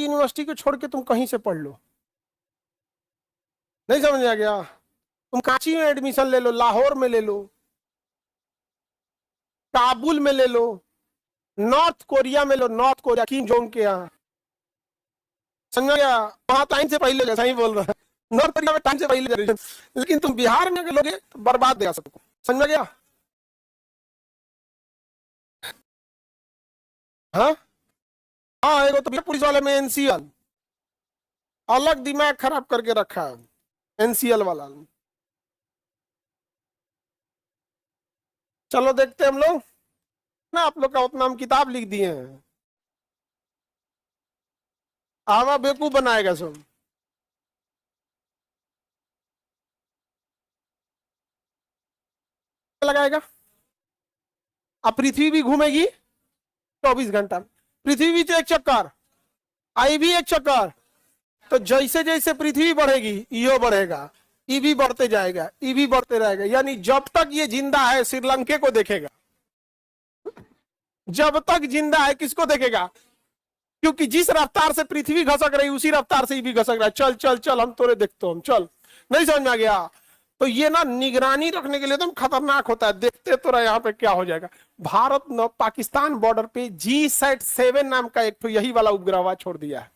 University को छोड़ के तुम कहीं से पढ़ लो, नहीं समझ आ गया? तुम कराची में एडमिशन ले लो, लाहौर में ले लो, काबुल में ले लो, नॉर्थ कोरिया में लो, नॉर्थ कोरिया किम जोंग के यहाँ, समझ गया? वहां टाइम से पहले जैसा ही बोल रहा है, नॉर्थ कोरिया में टाइम से पहले जनरेशन। लेकिन तुम बिहार में लोगे तो बर्बाद देगा सबको, समझ गया? हाँ हाँ, एगो तो पुलिस वाले में एनसीएल अलग दिमाग खराब करके रखा है, एनसीएल वाला। चलो देखते हैं हम लोग ना, आप लोग का उतना हम किताब लिख दिए हैं, आवा बेवकूफ बनाएगा सब। लगाएगा, अब पृथ्वी भी घूमेगी 24 घंटा, पृथ्वी भी तो एक चक्कर, आई भी एक चक्कर, तो जैसे जैसे पृथ्वी बढ़ेगी यो बढ़ेगा, ई भी बढ़ते जाएगा, ई भी बढ़ते रहेगा, यानी जब तक ये जिंदा है श्रीलंका को देखेगा, जब तक जिंदा है किसको देखेगा? क्योंकि जिस रफ्तार से पृथ्वी घसक रही उसी रफ्तार से ही भी घसक रहा है, चल चल चल हम तोरे देखते हम, चल, नहीं समझ में आ गया? तो ये ना निगरानी रखने के लिए तो खतरनाक होता है, देखते तो रहे यहाँ पे क्या हो जाएगा। भारत न पाकिस्तान बॉर्डर पे GSAT-7 नाम का एक तो यही वाला उपग्रह छोड़ दिया है,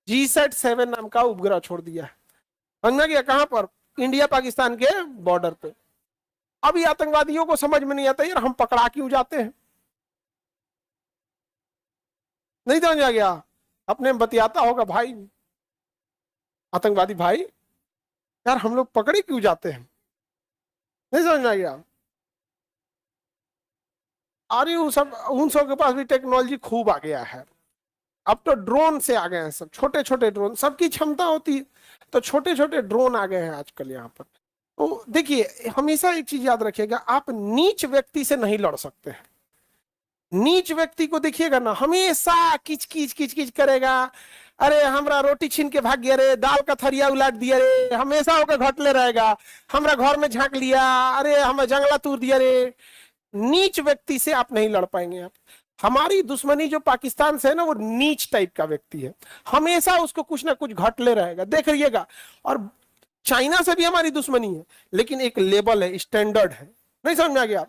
GSAT-7 नाम का उपग्रह छोड़ दिया है, समझ में गया? कहां पर? इंडिया पाकिस्तान के बॉर्डर पे। अभी आतंकवादियों को समझ में नहीं आता यार हम पकड़ा क्यों जाते हैं, नहीं समझ आ गया? अपने बतियाता होगा भाई आतंकवादी भाई, यार हम लोग पकड़े क्यों जाते हैं, नहीं समझ आ गया? अरे उन सब के पास भी टेक्नोलॉजी खूब आ गया है, अब तो ड्रोन से आ गए हैं सब, छोटे छोटे ड्रोन, सबकी क्षमता होती है तो छोटे छोटे ड्रोन आ गए हैं आजकल यहाँ पर। तो देखिए हमेशा एक चीज याद रखिएगा, आप नीच व्यक्ति से नहीं लड़ सकते हैं। नीच व्यक्ति को देखिएगा ना हमेशा किच किच किच किच करेगा, अरे हमरा रोटी छीन के भाग गया रे, दाल का थरिया उलाट दिया रे, हमेशा होकर घटले रहेगा, हमरा घर में झांक लिया, अरे हमें जंगला तोड़ दिया रे। नीच व्यक्ति से आप नहीं लड़ पाएंगे। आप हमारी दुश्मनी जो पाकिस्तान से है ना वो नीच टाइप का व्यक्ति है, हमेशा उसको कुछ ना कुछ घटले रहेगा, देख रहिएगा। और चाइना से भी हमारी दुश्मनी है, लेकिन एक लेवल है, स्टैंडर्ड है, नहीं समझ में आ गया?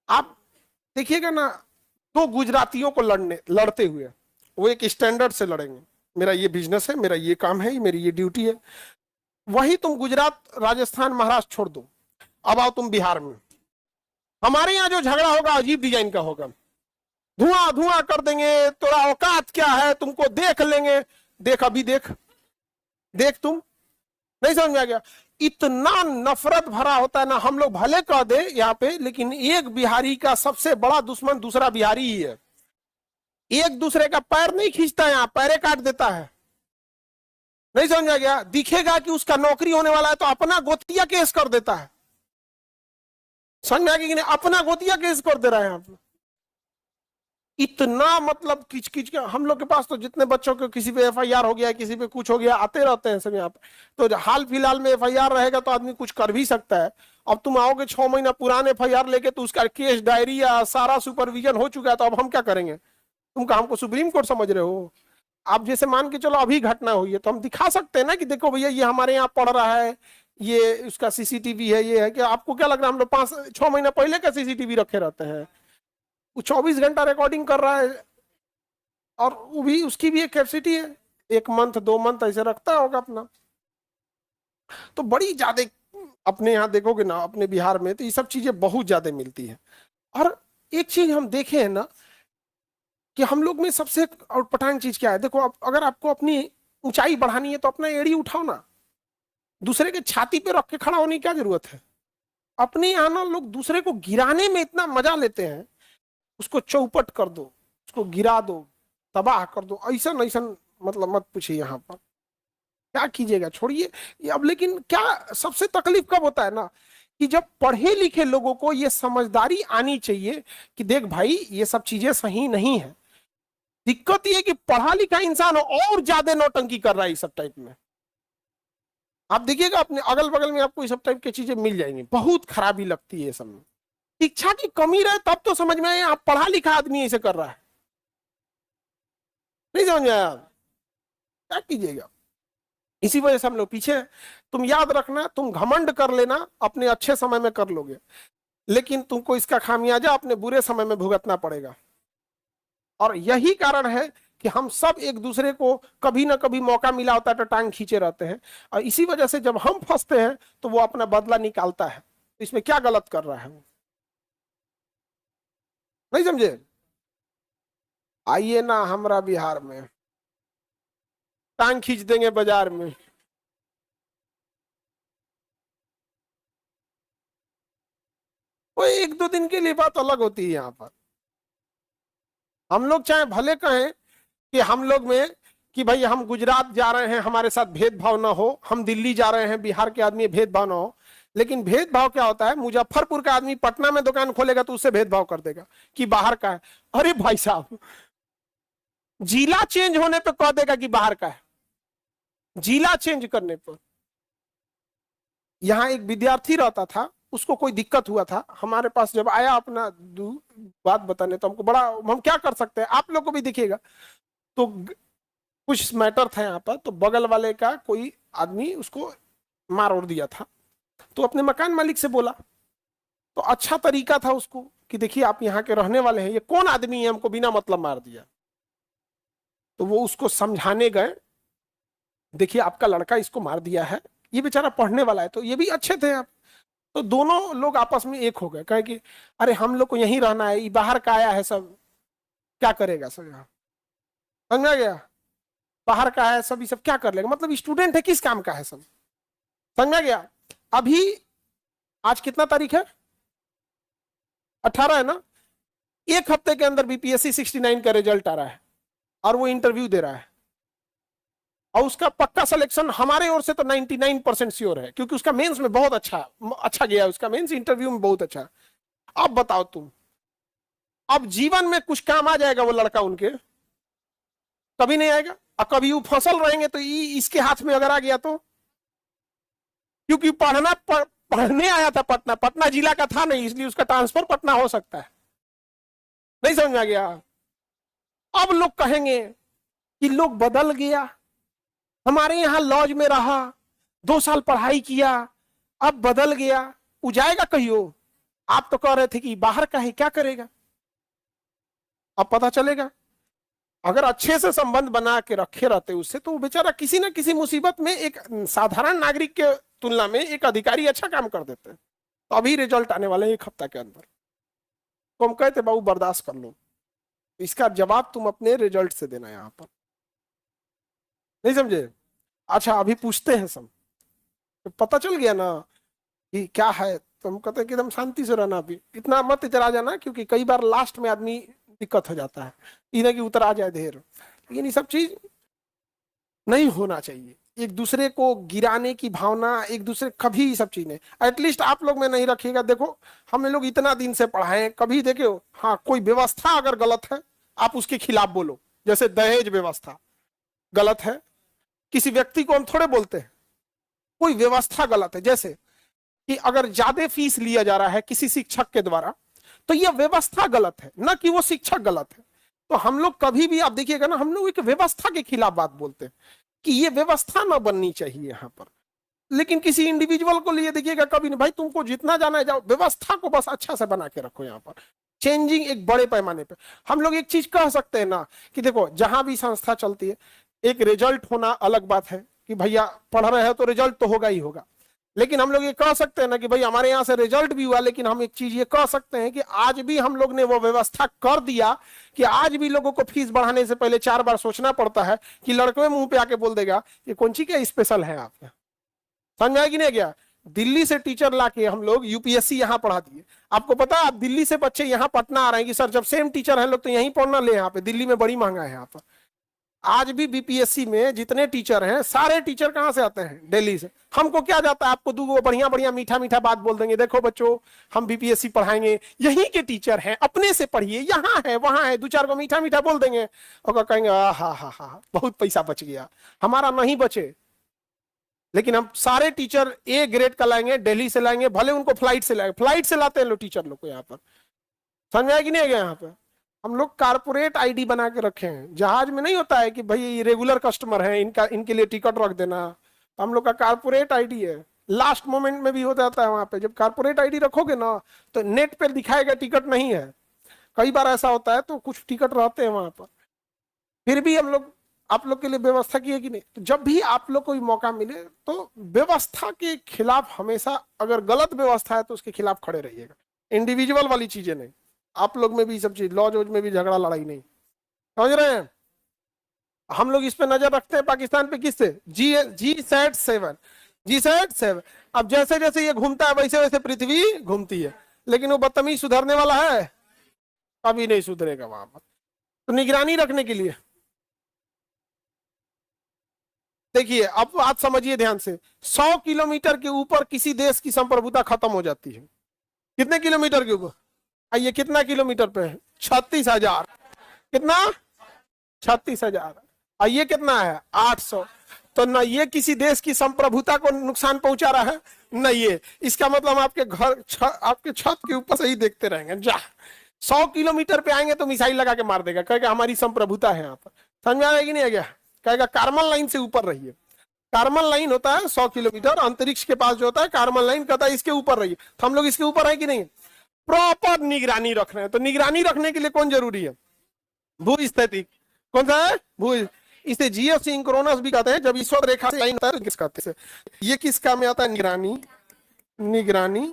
आप देखिएगा ना दो गुजरातियों को लड़ते हुए, वो एक स्टैंडर्ड से लड़ेंगे, मेरा ये बिजनेस है, मेरा ये काम है, मेरी ये ड्यूटी है। वही तुम गुजरात राजस्थान महाराष्ट्र छोड़ दो, अब आओ तुम बिहार में, हमारे यहाँ जो झगड़ा होगा अजीब डिजाइन का होगा, धुआं धुआं कर देंगे, तोरा औकात क्या है, तुमको देख लेंगे, देख अभी देख देख तुम, नहीं समझ में आ गया? इतना नफरत भरा होता है ना, हम लोग भले कह दे यहाँ पे, लेकिन एक बिहारी का सबसे बड़ा दुश्मन दूसरा बिहारी ही है, एक दूसरे का पैर नहीं खींचता, यहाँ पैरे काट देता है, नहीं समझ आ गया? दिखेगा कि उसका नौकरी होने वाला है तो अपना गोतिया केस कर देता है, समझ में आ गया कि नहीं? अपना गोतिया केस कर दे रहा है आप, इतना मतलब किच किच के। हम लोग के पास तो जितने बच्चों के किसी पे FIR हो गया, किसी पे कुछ हो गया, आते रहते हैं सब यहाँ पे। तो हाल फिलहाल में FIR रहेगा तो आदमी कुछ कर भी सकता है। अब तुम आओगे 6 महीना पुराने FIR लेके, तो उसका केस डायरी या सारा सुपरविजन हो चुका है, तो अब हम क्या करेंगे? तुम का हमको सुप्रीम कोर्ट समझ रहे हो? आप जैसे मान के चलो अभी घटना हुई है तो हम दिखा सकते हैं ना कि देखो भैया ये हमारे यहाँ पड़ रहा है, ये उसका CCTV है, ये है। कि आपको क्या लग रहा है हम लोग 5-6 महीना पहले का CCTV रखे रहते हैं? वो 24 घंटा रिकॉर्डिंग कर रहा है, और वो भी उसकी भी एक कैपेसिटी है, 1 मंथ 2 मंथ ऐसे रखता होगा अपना। तो बड़ी ज्यादा अपने यहाँ देखोगे ना, अपने बिहार में तो ये सब चीजें बहुत ज्यादा मिलती है। और एक चीज हम देखे हैं ना कि हम लोग में सबसे आउटपटांग चीज क्या है, देखो अगर आपको अपनी ऊंचाई बढ़ानी है तो अपना एड़ी उठाओ ना, दूसरे के छाती पे रख के खड़ा होने की क्या जरूरत है? अपने यहाँ ना लोग दूसरे को गिराने में इतना मजा लेते हैं, उसको चौपट कर दो, उसको गिरा दो, तबाह कर दो, ऐसा ऐसा मतलब मत पूछिए यहाँ पर क्या कीजिएगा, छोड़िए अब। लेकिन क्या सबसे तकलीफ कब होता है ना, कि जब पढ़े लिखे लोगों को ये समझदारी आनी चाहिए कि देख भाई ये सब चीजें सही नहीं है। दिक्कत ये कि पढ़ा लिखा इंसान और ज्यादा नौटंकी कर रहा है इस सब टाइप में। आप देखिएगा अपने अगल बगल में आपको इस सब टाइप की चीजें मिल जाएंगी, बहुत खराबी लगती है ये सब में। शिक्षा की कमी रहे तब तो समझ में आए, आप पढ़ा लिखा आदमी ऐसे कर रहा है, नहीं समझ में आया? क्या कीजिएगा? इसी वजह से हम लोग पीछे हैं। तुम याद रखना, तुम घमंड कर लेना अपने अच्छे समय में कर लोगे, लेकिन तुमको इसका खामियाजा अपने बुरे समय में भुगतना पड़ेगा। और यही कारण है कि हम सब एक दूसरे को कभी ना कभी मौका मिला होता है तो टांग खींचे रहते हैं, और इसी वजह से जब हम फंसते हैं तो वो अपना बदला निकालता है। इसमें क्या गलत कर रहा है वो? नहीं समझे? आइए ना हमारा बिहार में, टांग खींच देंगे बाजार में। वो एक दो दिन के लिए बात अलग होती है। यहाँ पर हम लोग चाहे भले कहें कि हम लोग में कि भाई हम गुजरात जा रहे हैं हमारे साथ भेदभाव ना हो, हम दिल्ली जा रहे हैं बिहार के आदमी भेदभाव ना हो, लेकिन भेदभाव क्या होता है? मुजफ्फरपुर का आदमी पटना में दुकान खोलेगा तो उससे भेदभाव कर देगा कि बाहर का है। अरे भाई साहब, जिला चेंज होने पे कह देगा कि बाहर का है, जिला चेंज करने पर। यहाँ एक विद्यार्थी रहता था, उसको कोई दिक्कत हुआ था, हमारे पास जब आया अपना बात बताने, तो हमको बड़ा, हम क्या कर सकते हैं, आप लोग को भी दिखेगा। तो कुछ मैटर था यहाँ पर, तो बगल वाले का कोई आदमी उसको मार उड़ दिया था। तो अपने मकान मालिक से बोला, तो अच्छा तरीका था उसको कि देखिए आप यहाँ के रहने वाले हैं, ये कौन आदमी है हमको बिना मतलब मार दिया। तो वो उसको समझाने गए, देखिए आपका लड़का इसको मार दिया है, ये बेचारा पढ़ने वाला है। तो ये भी अच्छे थे आप। तो दोनों लोग आपस में एक हो गए, कहे कि अरे हम लोग को यहीं रहना है, ये बाहर का आया है, सब क्या करेगा सब यहाँ। समझा गया? बाहर का है सब, ये सब क्या कर लेगा, मतलब स्टूडेंट है, किस काम का है सब। समझा गया? अभी आज कितना तारीख है? 18 है ना? एक हफ्ते के अंदर बीपीएससी 69 का रिजल्ट आ रहा है, और वो इंटरव्यू दे रहा है, और उसका पक्का सिलेक्शन हमारे ओर से तो 99% श्योर है, क्योंकि उसका मेंस में बहुत अच्छा गया, उसका मेंस इंटरव्यू में बहुत अच्छा। अब बताओ तुम, अब जीवन में कुछ काम आ जाएगा वो लड़का उनके? कभी नहीं आएगा। और कभी वो फसल रहेंगे तो इसके हाथ में अगर आ गया तो, क्योंकि पढ़ने आया था पटना, पटना जिला का था नहीं, इसलिए उसका ट्रांसफर पटना हो सकता है। नहीं समझ में आ गया? अब लोग कहेंगे कि लोग बदल गया, हमारे यहां लॉज में रहा, 2 साल पढ़ाई किया, अब बदल गया, वो जाएगा कहियो। आप तो कह रहे थे कि बाहर का है, क्या करेगा? अब पता चलेगा। अगर अच्छे से संबंध बना के रखे रहते उससे, तो वो बेचारा किसी ना किसी मुसीबत में एक साधारण नागरिक के तुलना में एक अधिकारी अच्छा काम कर देते हैं। तो अभी रिजल्ट आने वाले हैं 1 हफ्ता के अंदर। तो हम कहते बाबू बर्दाश्त कर लो, इसका जवाब तुम अपने रिजल्ट से देना यहां पर। नहीं समझे? अच्छा अभी पूछते हैं सब, तो पता चल गया ना कि क्या है, तो हम कहते हैं कि एकदम शांति से रहना, अभी इतना मत इधर आ जाना, क्योंकि कई बार लास्ट में आदमी दिक्कत हो जाता है, इन्हें कि उतर आ जाए ढेर। लेकिन ये सब चीज नहीं होना चाहिए, एक दूसरे को गिराने की भावना, एक दूसरे, कभी ये सब चीज नहीं, एटलीस्ट आप लोग में नहीं रखिएगा। देखो हम लोग इतना दिन से पढ़ाए हैं, कभी देखो हाँ कोई व्यवस्था अगर गलत है आप उसके खिलाफ बोलो, जैसे दहेज व्यवस्था गलत है, किसी व्यक्ति को हम थोड़े बोलते हैं, कोई व्यवस्था गलत है, जैसे कि अगर ज्यादा फीस लिया जा रहा है किसी शिक्षक के द्वारा, तो यह व्यवस्था गलत है, ना कि वो शिक्षक गलत है। तो हम लोग कभी भी आप देखिएगा ना, हम लोग एक व्यवस्था के खिलाफ बात बोलते हैं कि ये व्यवस्था ना बननी चाहिए यहाँ पर, लेकिन किसी इंडिविजुअल को लिए देखिएगा कभी नहीं। भाई तुमको जितना जाना है जाओ, व्यवस्था को बस अच्छा से बना के रखो। यहाँ पर चेंजिंग एक बड़े पैमाने पे हम लोग एक चीज कह सकते हैं ना कि देखो जहां भी संस्था चलती है, एक रिजल्ट होना अलग बात है कि भैया पढ़ रहे हो तो रिजल्ट तो होगा ही होगा, लेकिन हम लोग ये कह सकते हैं ना कि भाई हमारे यहाँ से रिजल्ट भी हुआ, लेकिन हम एक चीज ये कह सकते हैं कि आज भी हम लोग ने वो व्यवस्था कर दिया कि आज भी लोगों को फीस बढ़ाने से पहले 4 बार सोचना पड़ता है, कि लड़के मुंह पे आके बोल देगा कि कौन सी क्या स्पेशल है आपके, समझ में आया कि नहीं गया? दिल्ली से टीचर लाके हम लोग यूपीएससी यहाँ पढ़ा दिए। आपको पता है, आप दिल्ली से बच्चे यहाँ पटना आ रहे हैं कि सर जब सेम टीचर है लोग तो यहीं पढ़ना ले, यहाँ पे दिल्ली में बड़ी महंगा है यहाँ पर। आज भी बीपीएससी में जितने टीचर हैं, सारे टीचर कहां से आते हैं? दिल्ली से। हमको क्या जाता है, आपको 2 बढ़िया बढ़िया मीठा मीठा बात बोल देंगे, देखो बच्चों हम बीपीएससी पढ़ाएंगे, यहीं के टीचर हैं, अपने से पढ़िए, यहाँ है वहां है, 2-4 को मीठा मीठा बोल देंगे और कहेंगे हा बहुत पैसा बच गया। हमारा नहीं बचे, लेकिन हम सारे टीचर ए ग्रेड का लाएंगे, दिल्ली से लाएंगे, भले उनको फ्लाइट से लाएंगे, फ्लाइट से लाते हैं लोग टीचर लोग को यहाँ पर। समझ में आया कि नहीं गया यहाँ पर? हम लोग कारपोरेट आईडी बना के रखे हैं। जहाज में नहीं होता है कि भाई ये रेगुलर कस्टमर है, इनका इनके लिए टिकट रख देना, तो हम लोग का कारपोरेट आईडी है। लास्ट मोमेंट में भी हो जाता है वहां पे, जब कारपोरेट आईडी रखोगे ना तो नेट पे दिखाएगा टिकट नहीं है। कई बार ऐसा होता है, तो कुछ टिकट रहते हैं वहां पर, फिर भी हम लोग आप लोग के लिए व्यवस्था की है कि नहीं। तो जब भी आप लोग को भी मौका मिले तो व्यवस्था के खिलाफ हमेशा, अगर गलत व्यवस्था है तो उसके खिलाफ खड़े रहिएगा। इंडिविजुअल वाली चीजें नहीं, आप लोग में भी सब चीज, लॉज वॉज में भी झगड़ा लड़ाई नहीं, समझ रहे हैं। हम लोग इस पे नजर रखते हैं पाकिस्तान पे, किससे? G-SAT-7। G-SAT-7। अब जैसे जैसे ये घूमता है वैसे वैसे पृथ्वी घूमती है, लेकिन वो बदतमीज सुधरने वाला है? कभी नहीं सुधरेगा वहां पर। तो निगरानी रखने के लिए देखिए, अब बात समझिए ध्यान से। 100 किलोमीटर के ऊपर किसी देश की संप्रभुता खत्म हो जाती है। कितने किलोमीटर के ऊपर? ये कितना किलोमीटर पे है? 36,000। कितना? 36,000। और ये कितना है? 800। तो न ये किसी देश की संप्रभुता को नुकसान पहुंचा रहा है, न ये। इसका मतलब आपके घर आपके छत के ऊपर से ही देखते रहेंगे। जा 100 किलोमीटर पे आएंगे तो मिसाइल लगा के मार देगा, कहेगा हमारी संप्रभुता है यहाँ पर। समझ आ कि नहीं आ गया? कहेगा कार्मल लाइन से ऊपर रहिए। कार्मल लाइन होता है 100 किलोमीटर, अंतरिक्ष के पास जो होता है कार्मल लाइन, कहता है इसके ऊपर रहिए। तो हम लोग इसके ऊपर है कि नहीं? प्रॉपर निगरानी रख रहे हैं। तो निगरानी रखने के लिए कौन जरूरी है? भूस्थितिक। कौन सा है? भू। इसे जियोसिंक्रोनस भी कहते हैं। जब ईश्वर रेखा से लाइन होता है तो किस कहते हैं? ये किस काम में आता है? निगरानी, निगरानी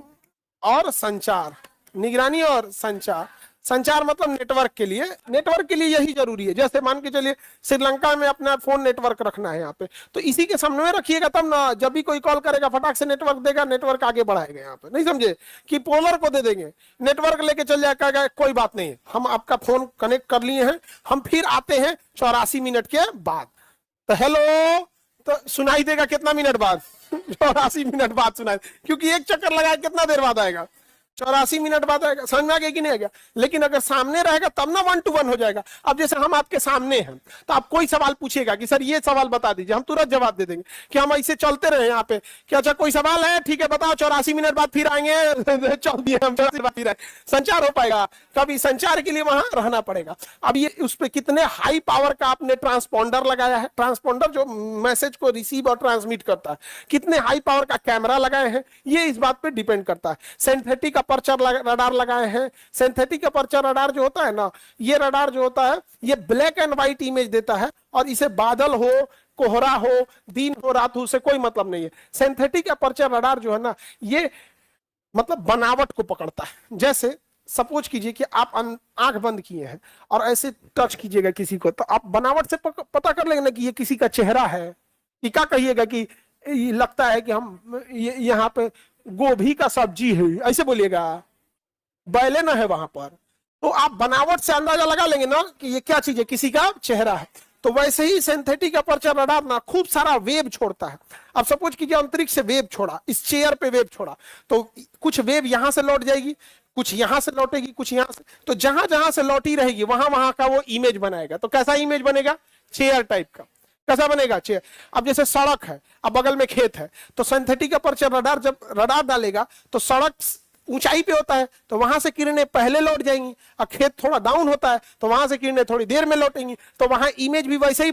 और संचार। निगरानी और संचार। संचार मतलब नेटवर्क के लिए, नेटवर्क के लिए यही जरूरी है। जैसे मान के चलिए श्रीलंका में अपना फोन नेटवर्क रखना है यहाँ पे, तो इसी के सामने में रखिएगा, तब ना जब भी कोई कॉल करेगा फटाक से नेटवर्क देगा, नेटवर्क आगे बढ़ाएगा। यहाँ पे नहीं समझे कि पोलर को दे देंगे, नेटवर्क लेके चल जाएगा, कोई बात नहीं, हम आपका फोन कनेक्ट कर लिए हैं, हम फिर आते हैं 84 मिनट के बाद। तो हेलो, तो सुनाई देगा कितना मिनट बाद? 84 मिनट बाद सुनाई, क्योंकि एक चक्कर लगाए कितना देर बाद आएगा? 84 मिनट बाद आएगा। समझ में आ गया कि नहीं आ गया? लेकिन अगर सामने रहेगा तब ना 1 to 1 हो जाएगा। अब जैसे हम आपके सामने हैं तो आप कोई सवाल पूछेगा कि सर ये सवाल बता दीजिए, हम तुरंत जवाब दे देंगे कि हम ऐसे चलते रहे यहाँ पे। क्या अच्छा कोई सवाल है? ठीक है बताओ, 84 मिनट बाद फिर आएंगे। चल दिए हम, 84 बाद फिर आए। संचार हो पाएगा? कभी संचार के लिए वहां रहना पड़ेगा। अब ये उस पर कितने हाई पावर का आपने ट्रांसपोंडर लगाया है, ट्रांसपोंडर जो मैसेज को रिसीव और ट्रांसमिट करता है, कितने हाई पावर का कैमरा लगाए हैं, ये इस बात पे डिपेंड करता है। सिंथेटिक अपर्चर रडार लगाए हैं। सिंथेटिक अपर्चर रडार जो होता है ना, ये रडार जो होता है ये ब्लैक एंड व्हाइट इमेज देता है, और इसे बादल हो, कोहरा हो, दिन हो, रात हो, उससे कोई मतलब नहीं है। सिंथेटिक अपर्चर रडार जो है ना, ये मतलब बनावट को पकड़ता है। जैसे सपोज कीजिए कि आप आंख बंद किए हैं और ऐसे टच कीजिएगा किसी को, तो आप बनावट से पता कर लेंगे ना कि ये किसी का चेहरा है। कि क्या कहिएगा कि लगता है कि हम यहाँ पे गोभी का सब्जी है, ऐसे बोलिएगा, बैले ना है वहां पर, तो आप बनावट से अंदाजा लगा लेंगे ना कि ये क्या चीज है, किसी का चेहरा है। तो वैसे ही सिंथेटिक अपर्चर रडार ना खूब सारा वेव छोड़ता है। अब सपोज कीजिए अंतरिक्ष से वेव छोड़ा, इस चेयर पे वेव छोड़ा, तो कुछ वेव यहां से लौट जाएगी, कुछ यहां से लौटेगी, कुछ यहां से, तो जहां जहां से लौटी रहेगी वहां वहां का वो इमेज बनाएगा। तो कैसा इमेज बनेगा? चेयर टाइप का। कैसा बनेगा? चेयर। अब जैसे सड़क है, अब बगल में खेत है, तो सिंथेटिक अपर्चर रडार जब रडार डालेगा तो सड़क ऊंचाई पे होता है, तो वहां से किरणें पहले लौट जाएंगी, और खेत थोड़ा डाउन होता है तो वहां से किरणें थोड़ी देर में लौटेंगी, तो वहां इमेज भी वैसे ही